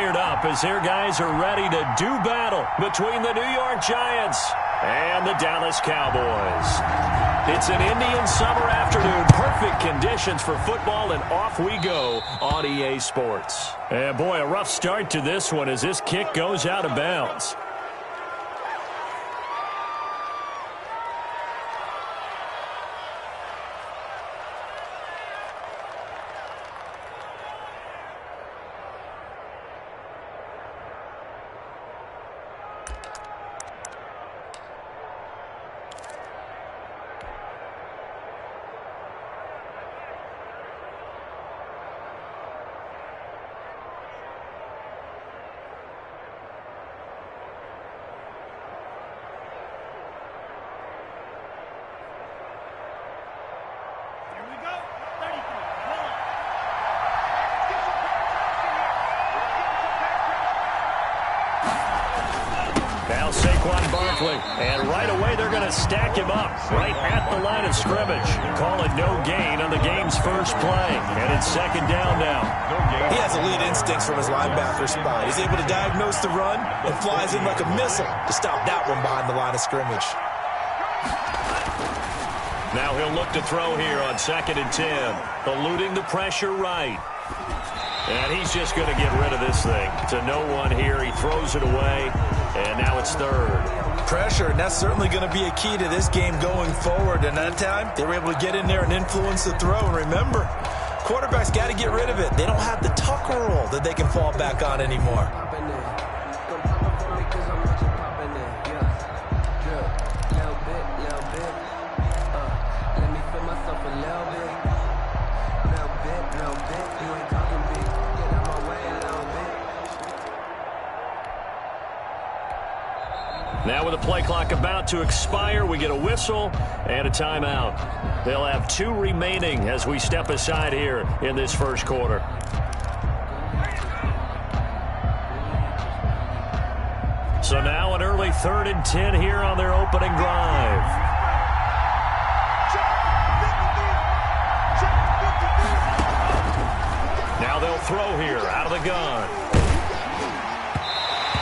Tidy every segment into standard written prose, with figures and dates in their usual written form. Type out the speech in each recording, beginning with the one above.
fired up as their guys are ready to do battle between the New York Giants and the Dallas Cowboys. It's an Indian summer afternoon. Perfect conditions for football, and off we go on EA Sports. And boy, a rough start to this one as this kick goes out of bounds. And right away, they're going to stack him up right at the line of scrimmage. Call it no gain on the game's first play. And it's second down now. He has elite instincts from his linebacker spot. He's able to diagnose the run and flies in like a missile to stop that one behind the line of scrimmage. Now he'll look to throw here on 2nd and 10. Eluding the pressure right. And he's just going to get rid of this thing. To no one here. He throws it away. And now it's 3rd. Pressure, and that's certainly going to be a key to this game going forward. And that time, they were able to get in there and influence the throw. And remember, quarterbacks got to get rid of it. They don't have the tucker roll that they can fall back on anymore. Now with the play clock about to expire, we get a whistle and a timeout. They'll have 2 remaining as we step aside here in this first quarter. So now an early 3rd and 10 here on their opening drive. Now they'll throw here out of the gun.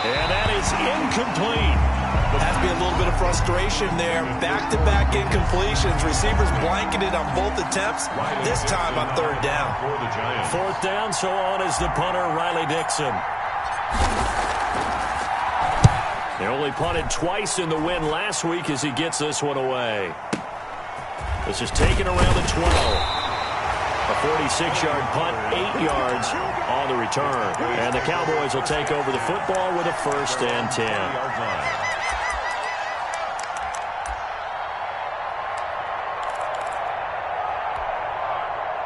And that is incomplete. Has to be a little bit of frustration there. Back-to-back incompletions. Receivers blanketed on both attempts. This time on 3rd down. 4th down, so on is the punter, Riley Dixon. They only punted twice in the win last week as he gets this one away. This is taken around the 12. A 46-yard punt, 8 yards on the return. And the Cowboys will take over the football with a 1st and 10.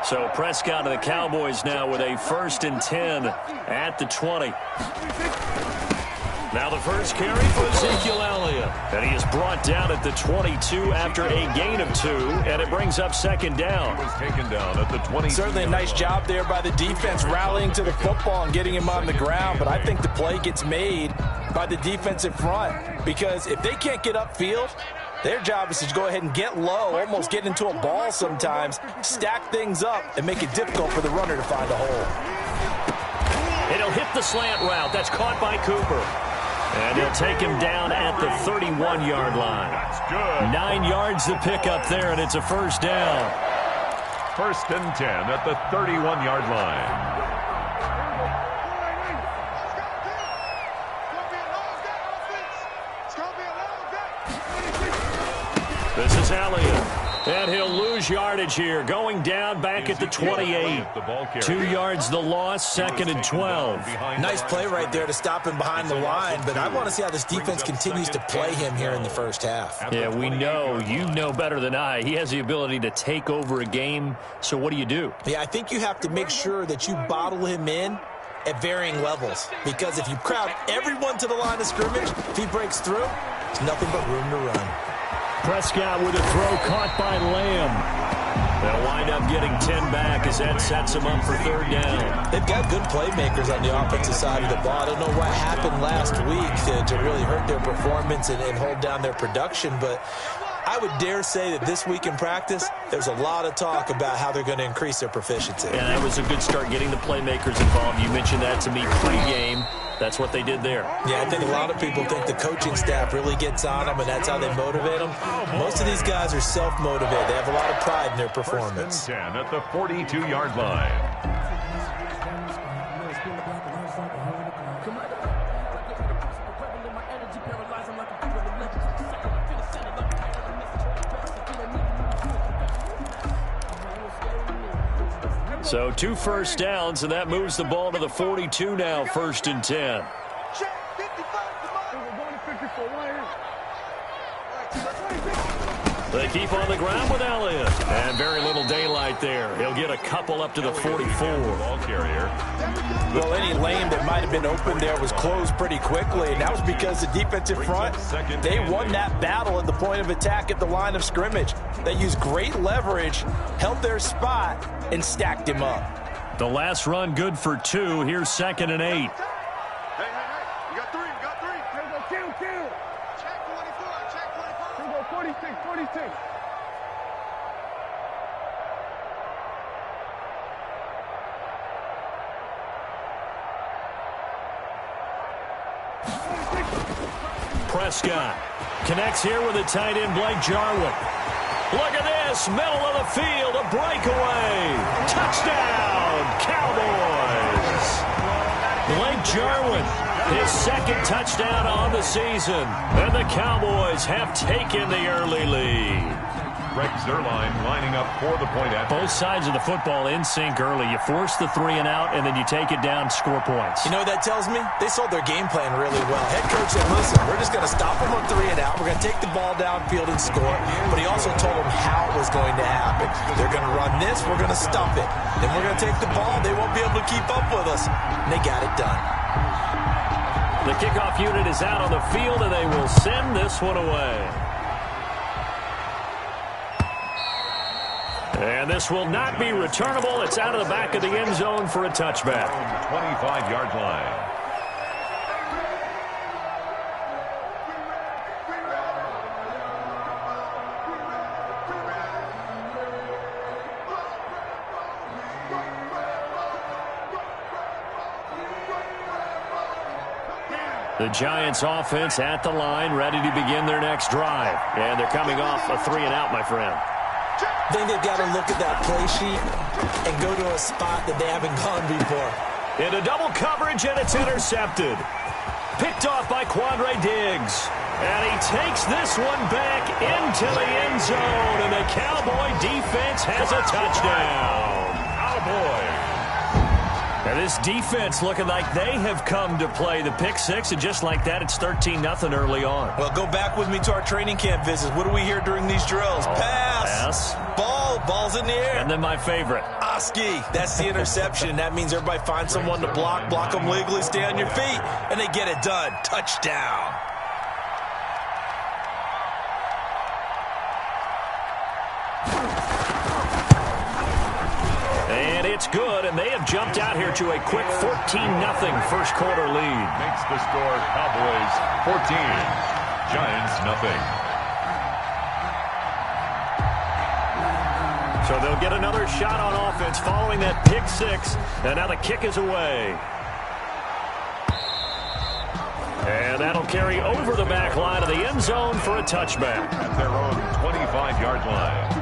So Prescott and the Cowboys now with a 1st and 10 at the 20. Now the first carry for Ezekiel Elliott. And he is brought down at the 22 after a gain of 2. And it brings up 2nd down. Taken down at the 20. Certainly a nice job there by the defense rallying to the football and getting him on the ground. But I think the play gets made by the defensive front. Because if they can't get upfield, their job is to go ahead and get low, almost get into a ball sometimes, stack things up, and make it difficult for the runner to find a hole. It'll hit the slant route. That's caught by Cooper. And he'll take him down at the 31-yard line. That's good. 9 yards to pick up there, and it's a 1st down. 1st and 10 at the 31-yard line. This is Elliott. And he'll lose yardage here, going down back at the 28. 2 yards the loss, 2nd and 12. Nice play right there to stop him behind the line, but I want to see how this defense continues to play him here in the first half. Yeah, we know. You know better than I. He has the ability to take over a game, so what do you do? Yeah, I think you have to make sure that you bottle him in at varying levels, because if you crowd everyone to the line of scrimmage, if he breaks through, there's nothing but room to run. Prescott with a throw caught by Lamb. They'll wind up getting 10 back as that sets them up for 3rd down. They've got good playmakers on the offensive side of the ball. I don't know what happened last week to really hurt their performance and hold down their production, but I would dare say that this week in practice, there's a lot of talk about how they're going to increase their proficiency. And that was a good start getting the playmakers involved. You mentioned that to me pregame. That's what they did there. Yeah, I think a lot of people think the coaching staff really gets on them, and that's how they motivate them. Most of these guys are self-motivated. They have a lot of pride in their performance. 10 at the 42-yard line. So 2 first downs, and that moves the ball to the 42 now, 1st and 10. They keep on the ground with Elliott. And very little daylight there. He'll get a couple up to the 44. Ball carrier. Well, any lane that might have been open there was closed pretty quickly, and that was because the defensive front, they won that battle at the point of attack at the line of scrimmage. They used great leverage, held their spot, and stacked him up. The last run good for 2. Here's 2nd and 8. Hey, you got 3, Here we go, kill. Check 24, Here we go, 46. Prescott connects here with a tight end, Blake Jarwin. Look at this, middle of the field, a breakaway. Touchdown, Cowboys. Blake Jarwin, his 2nd touchdown on the season. And the Cowboys have taken the early lead. Greg Zuerlein lining up for the point at Both sides of the football in sync early. You force the 3 and out, and then you take it down, score points. You know what that tells me? They sold their game plan really well. Head coach said, listen, we're just going to stop them on 3 and out. We're going to take the ball downfield and score. But he also told them how it was going to happen. They're going to run this. We're going to stop it. Then we're going to take the ball. They won't be able to keep up with us. And they got it done. The kickoff unit is out on the field, and they will send this one away. And this will not be returnable. It's out of the back of the end zone for a touchback. 25-yard line. The Giants offense at the line, ready to begin their next drive. And they're coming off a 3 and out, my friend. I think they've got to look at that play sheet and go to a spot that they haven't gone before. Into double coverage, and it's intercepted. Picked off by Quandre Diggs. And he takes this one back into the end zone, and the Cowboy defense has a touchdown. Cowboys. And this defense looking like they have come to play. The pick 6, and just like that, it's 13-0 early on. Well, go back with me to our training camp visits. What do we hear during these drills? Pass. Ball's in the air. And then my favorite. Oski, that's the interception. That means everybody finds someone to block them legally, stay on your feet, and they get it done. Touchdown. And it's good, and they have jumped out here to a quick 14-0 first quarter lead. Makes the score Cowboys 14, Giants nothing. So they'll get another shot on offense following that pick 6, and now the kick is away. And that'll carry over the back line of the end zone for a touchback. At their own 25-yard line.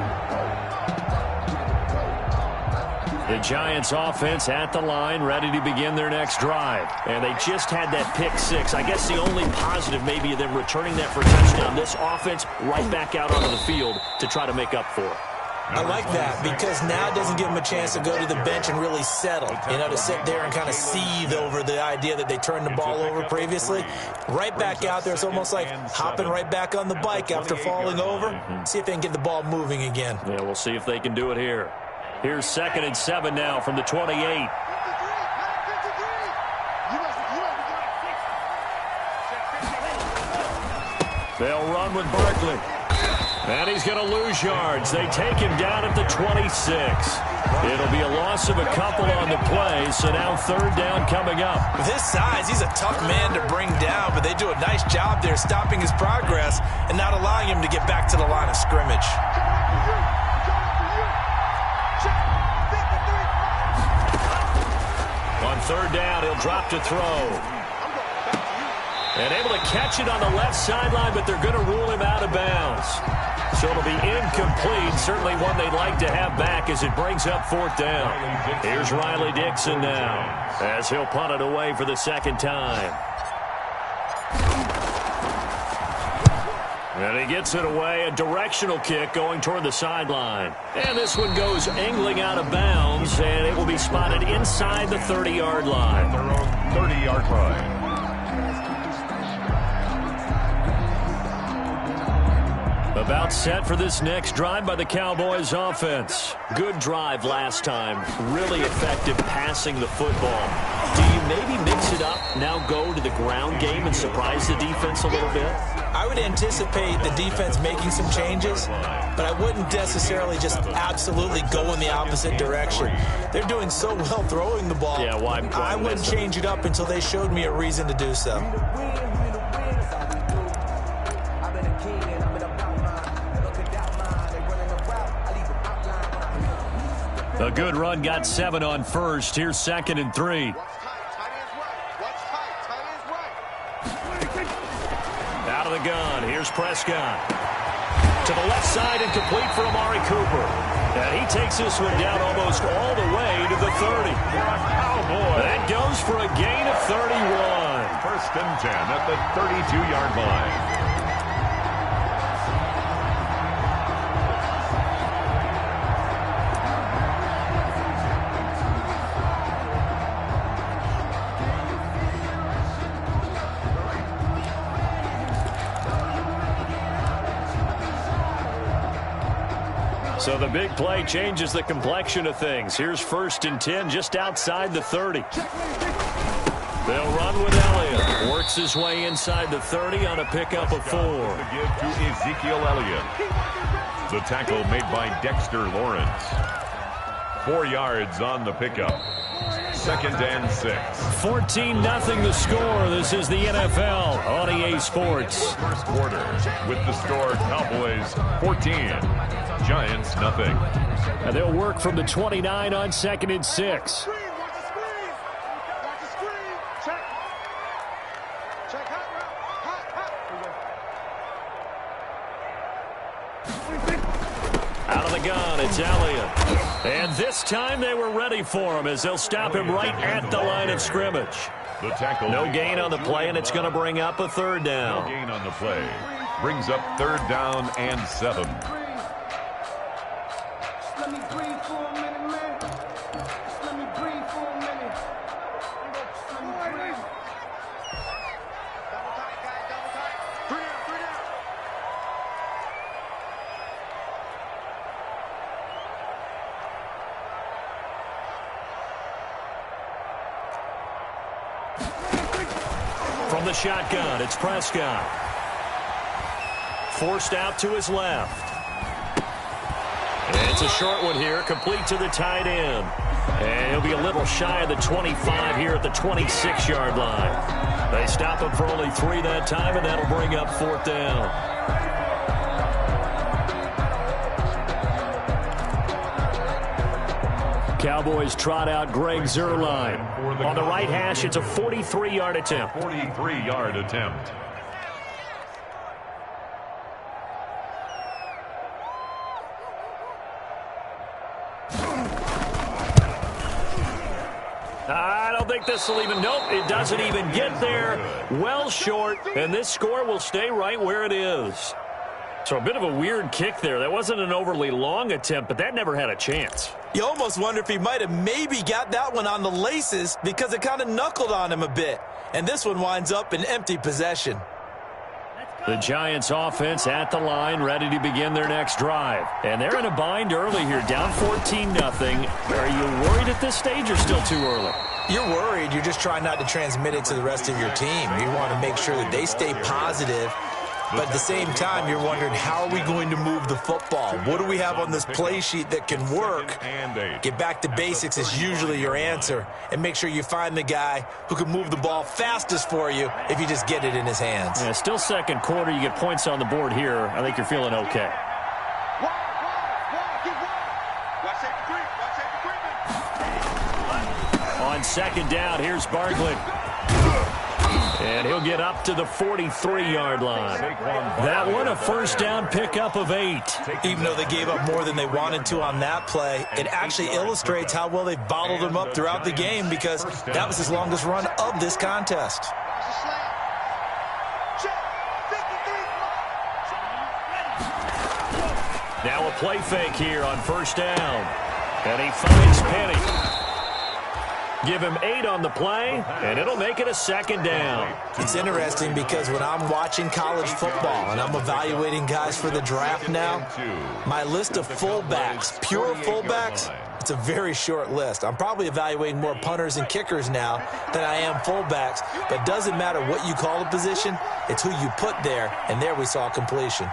The Giants offense at the line, ready to begin their next drive. And they just had that pick 6. I guess the only positive maybe of them returning that for a touchdown. This offense right back out onto the field to try to make up for it. I like that because now it doesn't give them a chance to go to the bench and really settle. You know, to sit there and kind of seethe over the idea that they turned the ball over previously. Right back out there, it's almost like hopping right back on the bike after falling over. See if they can get the ball moving again. Yeah, we'll see if they can do it here. Here's 2nd and 7 now from the 28. They'll run with Barkley. And he's going to lose yards. They take him down at the 26. It'll be a loss of a couple on the play, so now third down coming up. With his size, he's a tough man to bring down, but they do a nice job there stopping his progress and not allowing him to get back to the line of scrimmage. On third down, he'll drop to throw. And able to catch it on the left sideline, but they're going to rule him out of bounds. So it'll be incomplete, certainly one they'd like to have back as it brings up fourth down. Here's Riley Dixon now as he'll punt it away for the second time. And he gets it away, a directional kick going toward the sideline. And this one goes angling out of bounds, and it will be spotted inside the 30-yard line. Their own 30-yard line. About set for this next drive by the Cowboys offense. Good drive last time. Really effective passing the football. Do you maybe mix it up, now go to the ground game and surprise the defense a little bit? I would anticipate the defense making some changes, but I wouldn't necessarily just absolutely go in the opposite direction. They're doing so well throwing the ball. Yeah, why I wouldn't change it up until they showed me a reason to do so. A good run got 7 on first. Here's 2nd and 3. Out of the gun. Here's Prescott. To the left side and complete for Amari Cooper. And he takes this one down almost all the way to the 30. That goes for a gain of 31. 1st and 10 at the 32-yard line. So the big play changes the complexion of things. Here's 1st and 10 just outside the 30. They'll run with Elliott. Works his way inside the 30 on a pickup of 4. To give to Ezekiel Elliott. The tackle made by Dexter Lawrence. 4 yards on the pickup. 2nd and 6. 14-0 the score. This is the NFL on EA Sports. First quarter with the score Cowboys 14. Giants nothing. And they'll work from the 29 on 2nd and 6. Out of the gun, it's Elliott. And this time they were ready for him as they'll stop him right at the line of scrimmage. The tackle. No gain on the play, and it's going to bring up a 3rd down. No gain on the play. Brings up 3rd down and 7. Let me breathe for a minute, man. Let me breathe for a minute. Let me breathe. Double tight, guys, double tight. 3 down, 3 down. From the shotgun, it's Prescott. Forced out to his left. And it's a short one here, complete to the tight end. And he'll be a little shy of the 25 here at the 26-yard line. They stop him for only 3 that time, and that'll bring up 4th down. Cowboys trot out Greg Zuerlein. On the right hash, it's a 43-yard attempt. 43-yard attempt. I don't think this will even, nope, it doesn't even get there. Well short, and this score will stay right where it is. So a bit of a weird kick there. That wasn't an overly long attempt, but that never had a chance. You almost wonder if he might have maybe got that one on the laces because it kind of knuckled on him a bit. And this one winds up in empty possession. The Giants offense at the line, ready to begin their next drive. And they're in a bind early here, down 14-0. Are you worried at this stage or still too early? You're worried. You're just trying not to transmit it to the rest of your team. You want to make sure that they stay positive But at the same time, you're wondering, how are we going to move the football? What do we have on this play sheet that can work? Get back to basics is usually your answer. And make sure you find the guy who can move the ball fastest for you if you just get it in his hands. Yeah, still second quarter. You get points on the board here. I think you're feeling okay. On second down, here's Barkley. And he'll get up to the 43-yard line. That one a first down pickup of 8. Even though they gave up more than they wanted to on that play, it actually illustrates how well they've bottled him up throughout the game, because that was his longest run of this contest. Now a play fake here on first down. And he finds Penny. Give him 8 on the play, and it'll make it a second down. It's interesting because when I'm watching college football and I'm evaluating guys for the draft now, my list of fullbacks, pure fullbacks, it's a very short list. I'm probably evaluating more punters and kickers now than I am fullbacks, but it doesn't matter what you call the position, it's who you put there, and there we saw completion.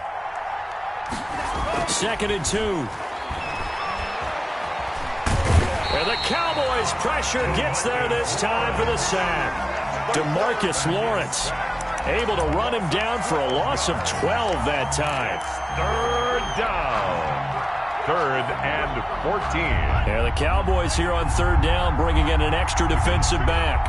2nd and 2. And the Cowboys' pressure gets there this time for the sack. DeMarcus Lawrence able to run him down for a loss of 12 that time. 3rd down. 3rd and 14. Yeah, the Cowboys here on 3rd down, bringing in an extra defensive back.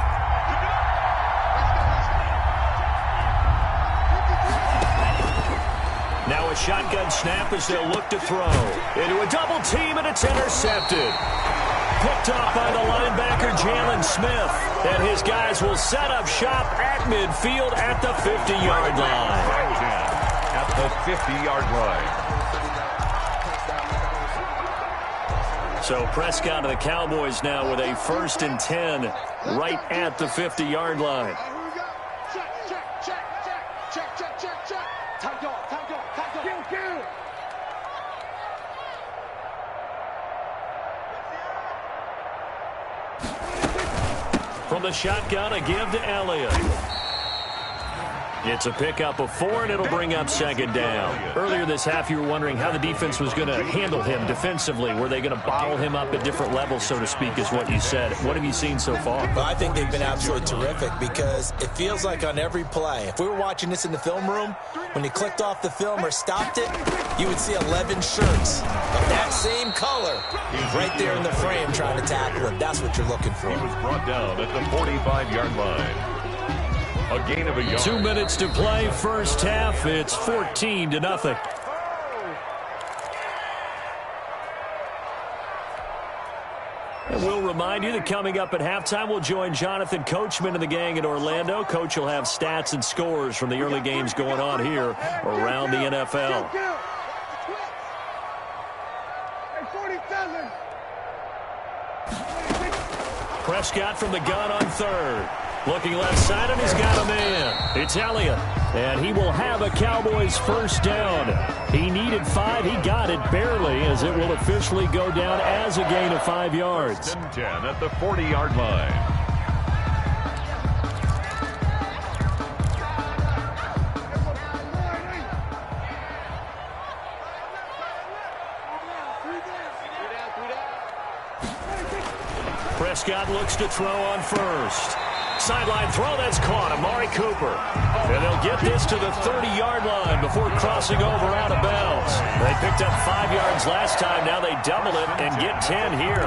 Now a shotgun snap as they'll look to throw. Into a double team, and it's intercepted. Picked off by the linebacker, Jalen Smith. And his guys will set up shop at midfield at the 50-yard line. At the 50-yard line. So Prescott of the Cowboys now with a 1st and 10 right at the 50-yard line. From the shotgun, a give to Elliott. It's a pickup of 4, and it'll bring up 2nd down. Earlier this half, you were wondering how the defense was going to handle him defensively. Were they going to bottle him up at different levels, so to speak, is what you said. What have you seen so far? Well, I think they've been absolutely terrific, because it feels like on every play, if we were watching this in the film room, when you clicked off the film or stopped it, you would see 11 shirts of that same color right there in the frame trying to tackle him. That's what you're looking for. He was brought down at the 45-yard line. A gain of a yard. 2 minutes to play, first half. It's 14-0. And we'll remind you that coming up at halftime, we'll join Jonathan Coachman and the gang in Orlando. Coach will have stats and scores from the early games going on here around the NFL. Prescott from the gun on 3rd. Looking left side, and he's got a man. It's Elliott, and he will have a Cowboys first down. He needed 5. He got it barely, as it will officially go down as a gain of 5 yards. 10 at the 40-yard line. Prescott looks to throw on 1st. Sideline throw, that's caught. Amari Cooper. And they'll get this to the 30-yard line before crossing over out of bounds. They picked up 5 yards last time. Now they double it and get 10 here.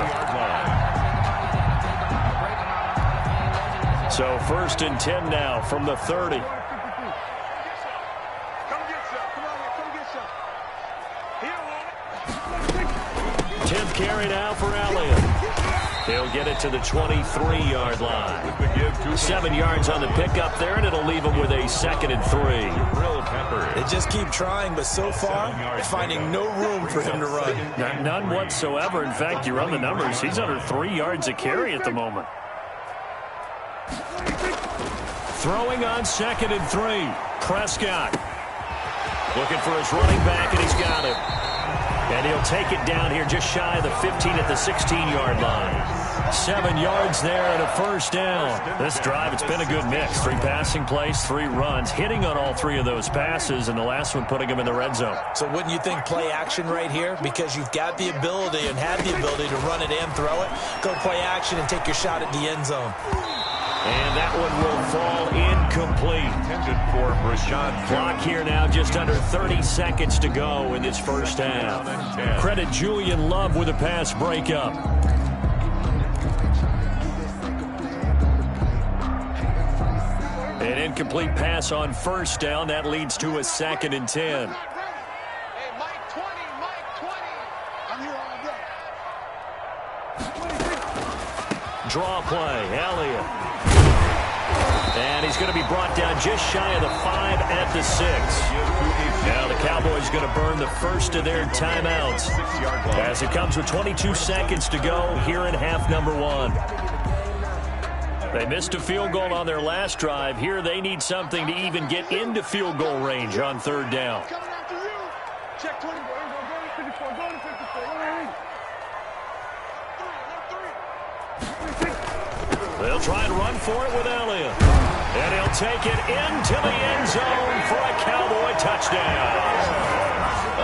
So 1st and 10 now from the 30. 10th carry now for Elliott. He'll get it to the 23-yard line. 7 yards on the pickup there, and it'll leave him with a 2nd and 3. They just keep trying, but so far, finding no room for him to run. None whatsoever. In fact, you run the numbers. He's under 3 yards a carry at the moment. Throwing on 2nd and 3. Prescott looking for his running back, and he's got it. And he'll take it down here just shy of the 15 at the 16-yard line. 7 yards there and a first down. This drive, it's been a good mix. 3 passing plays, 3 runs, hitting on all 3 of those passes, and the last one putting him in the red zone. So wouldn't you think play action right here? Because you've got the ability and had the ability to run it and throw it. Go play action and take your shot at the end zone. And that one will fall incomplete. Intended for Brashad. Clock here now, just under 30 seconds to go in this first half. Credit Julian Love with a pass breakup. An incomplete pass on first down. That leads to a 2nd and 10. Hey, Mike 20, Mike 20. I'm here all day. Draw play, Elliott. And he's going to be brought down just shy of the 5 at the 6. Now the Cowboys going to burn the first of their timeouts as it comes with 22 seconds to go here in half number 1. They missed a field goal on their last drive. Here they need something to even get into field goal range on 3rd down. Coming after you. Check 20. Go to 54. Go to 54. They'll try and run for it with Elliott. And he'll take it into the end zone for a Cowboy touchdown.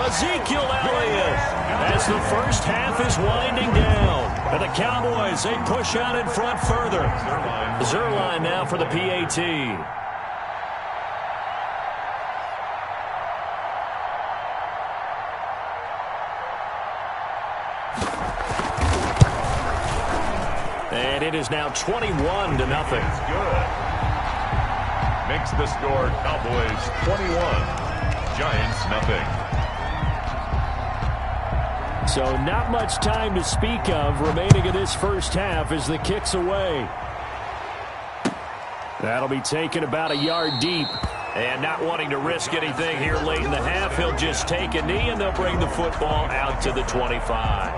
Ezekiel Elliott as the first half is winding down. And the Cowboys, they push out in front further. Zerline now for the PAT. And it is now 21-0. Good. Makes the score Cowboys 21, Giants nothing. So not much time to speak of remaining in this first half as the kick's away. That'll be taken about a yard deep. And not wanting to risk anything here late in the half, he'll just take a knee and they'll bring the football out to the 25.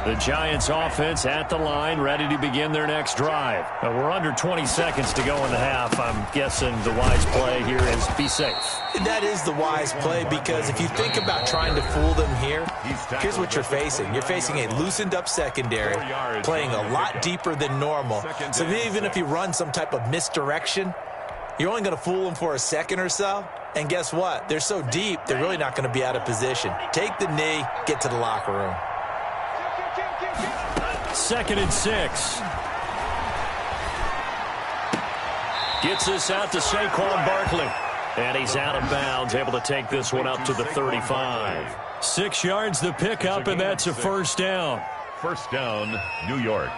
The Giants offense at the line, ready to begin their next drive. We're under 20 seconds to go in the half. I'm guessing the wise play here is be safe. That is the wise play, because if you think about trying to fool them here, here's what you're facing. You're facing a loosened up secondary, playing a lot deeper than normal. So even if you run some type of misdirection, you're only going to fool them for a second or so. And guess what? They're so deep, they're really not going to be out of position. Take the knee, get to the locker room. 2nd and 6. Gets this out to Saquon Barkley. And he's out of bounds, able to take this one up to the 35. 6 yards the pickup, and that's a first down. First down, New York.